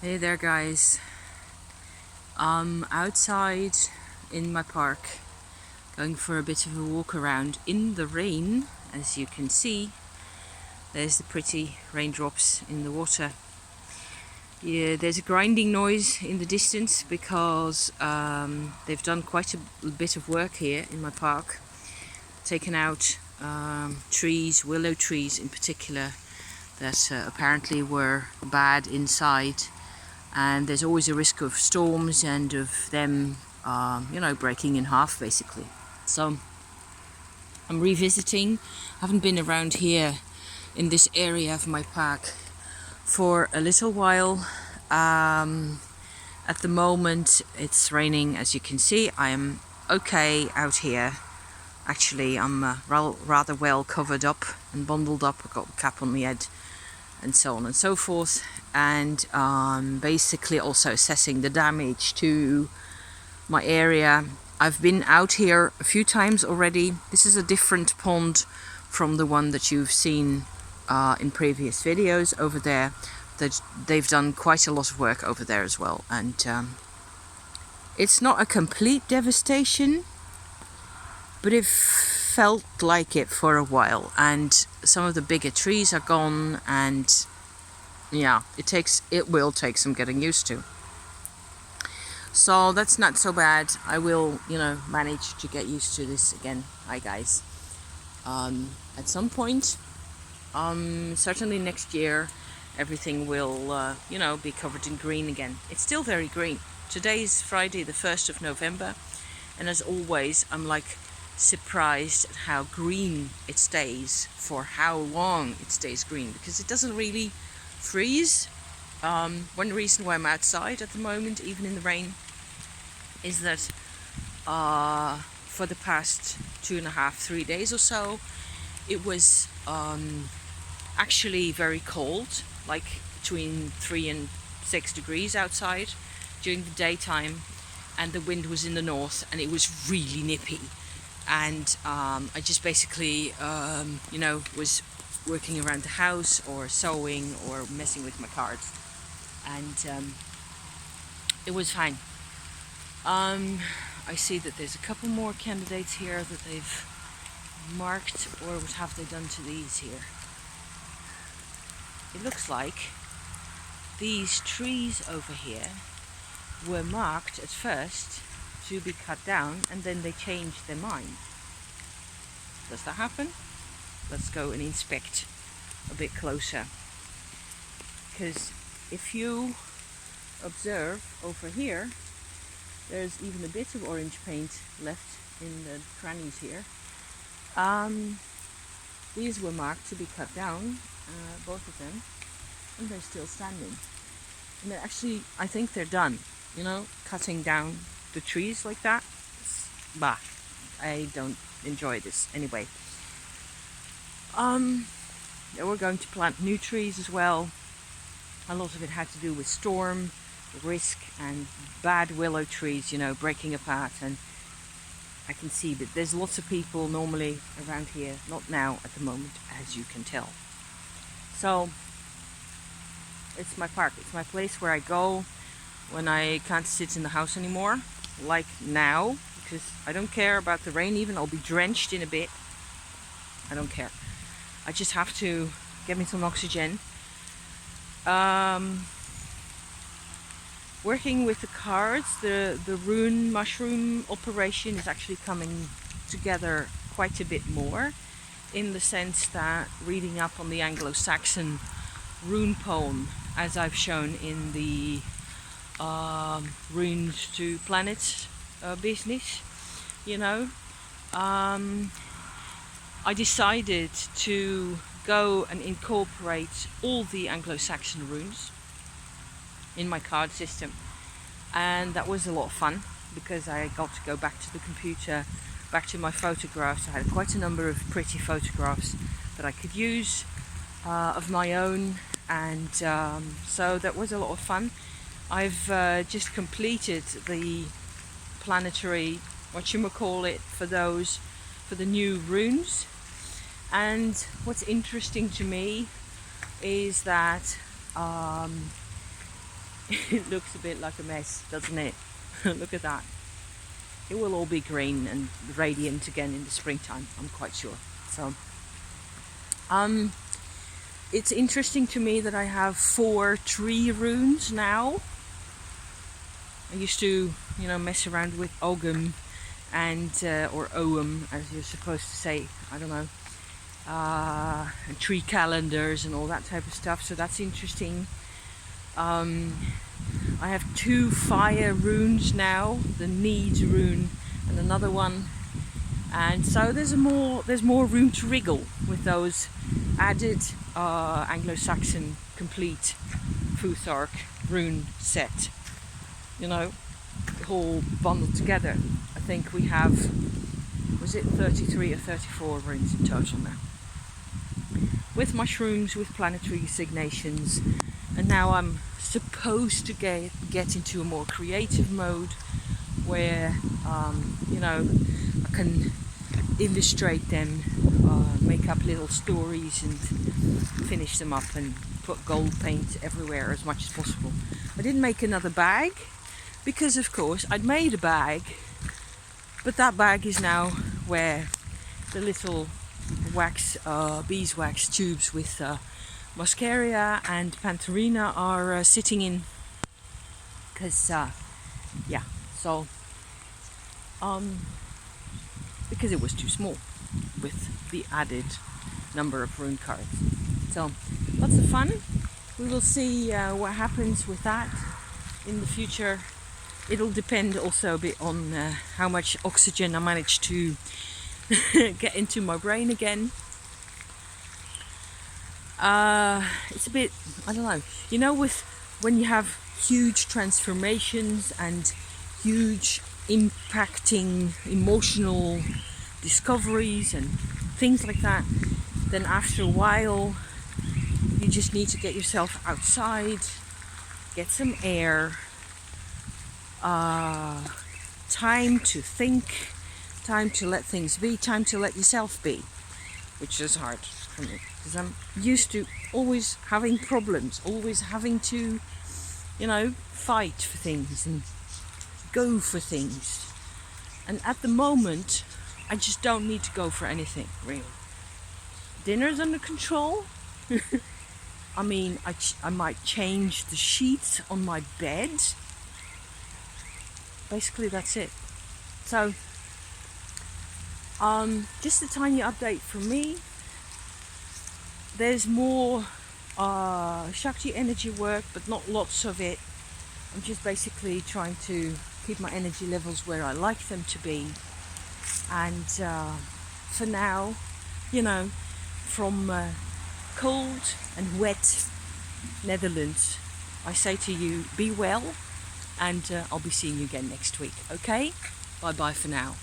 Hey there guys, I'm outside in my park going for a bit of a walk around in the rain. As you can see, there's the pretty raindrops in the water. Yeah, there's a grinding noise in the distance because they've done quite a bit of work here in my park, taken out trees, willow trees in particular, that apparently were bad inside. And there's always a risk of storms and of them, breaking in half basically. So I'm revisiting. I haven't been around here in this area of my park for a little while. At the moment it's raining, as you can see. I am okay out here. Actually, I'm rather well covered up and bundled up. I've got a cap on my head and so on and so forth, and basically also assessing the damage to my area. I've been out here a few times already. This is a different pond from the one that you've seen in previous videos over there. They've done quite a lot of work over there as well, and it's not a complete devastation, but it felt like it for a while, and some of the bigger trees are gone, and yeah, it will take some getting used to. So that's not so bad. I will, manage to get used to this again. Hi guys. At some point, certainly next year, everything will, be covered in green again. It's still very green. Today's Friday, the 1st of November, and as always, I'm like surprised at how green it stays, for how long it stays green, because it doesn't really freeze. One reason why I'm outside at the moment, even in the rain, is that for the past 2.5-3 days or so, it was actually very cold, like between 3 and 6 degrees outside during the daytime, and the wind was in the north, and it was really nippy. And I just basically, was working around the house or sewing or messing with my cards, and it was fine. I see that there's a couple more candidates here that they've marked, or what have they done to these here? It looks like these trees over here were marked at first to be cut down, and then they changed their mind. Does that happen? Let's go and inspect a bit closer, because if you observe over here, there's even a bit of orange paint left in the crannies here. These were marked to be cut down, both of them, and they're still standing. And they're actually, I think they're done, cutting down the trees like that. Bah, I don't enjoy this anyway. We're going to plant new trees as well. A lot of it had to do with storm risk and bad willow trees, breaking apart. And I can see that there's lots of people normally around here, not now at the moment, as you can tell. So it's my park, it's my place where I go when I can't sit in the house anymore, like now, because I don't care about the rain. Even I'll be drenched in a bit, I don't care. I just have to get me some oxygen. Working with the cards, the rune mushroom operation is actually coming together quite a bit more, in the sense that reading up on the Anglo-Saxon rune poem, as I've shown in the runes to planets business, I decided to go and incorporate all the Anglo-Saxon runes in my card system, and that was a lot of fun, because I got to go back to the computer, back to my photographs. I had quite a number of pretty photographs that I could use of my own, and so that was a lot of fun. I've just completed the planetary, for the new runes. And what's interesting to me is that it looks a bit like a mess, doesn't it? Look at that. It will all be green and radiant again in the springtime, I'm quite sure. So it's interesting to me that I have 4 tree runes now. I used to, mess around with Ogum and or Oum, as you're supposed to say, I don't know, and tree calendars and all that type of stuff. So that's interesting. I have 2 fire runes now, the Need rune and another one, and so there's more room to wriggle with those added Anglo-Saxon complete Futhark rune set. All bundled together. I think we have, was it 33 or 34 runes in total now, with mushrooms, with planetary signations. And now I'm supposed to get into a more creative mode where I can illustrate them, make up little stories and finish them up and put gold paint everywhere as much as possible. I didn't make another bag because, of course, I'd made a bag, but that bag is now where the little beeswax tubes with Muscaria and Pantherina are sitting in, because because it was too small with the added number of rune cards. So lots of fun. We will see what happens with that in the future. It'll depend also a bit on how much oxygen I manage to get into my brain again. It's a bit, I don't know, when you have huge transformations and huge impacting emotional discoveries and things like that, then after a while you just need to get yourself outside, get some air, time to think, time to let things be, time to let yourself be, which is hard for me because I'm used to always having problems, always having to, fight for things and go for things. And at the moment, I just don't need to go for anything, really. Dinner's under control. I mean, I might change the sheets on my bed. Basically, that's it. So, just a tiny update from me. There's more Shakti energy work, but not lots of it. I'm just basically trying to keep my energy levels where I like them to be. And for now, from cold and wet Netherlands, I say to you, be well, and I'll be seeing you again next week, okay? Bye bye for now.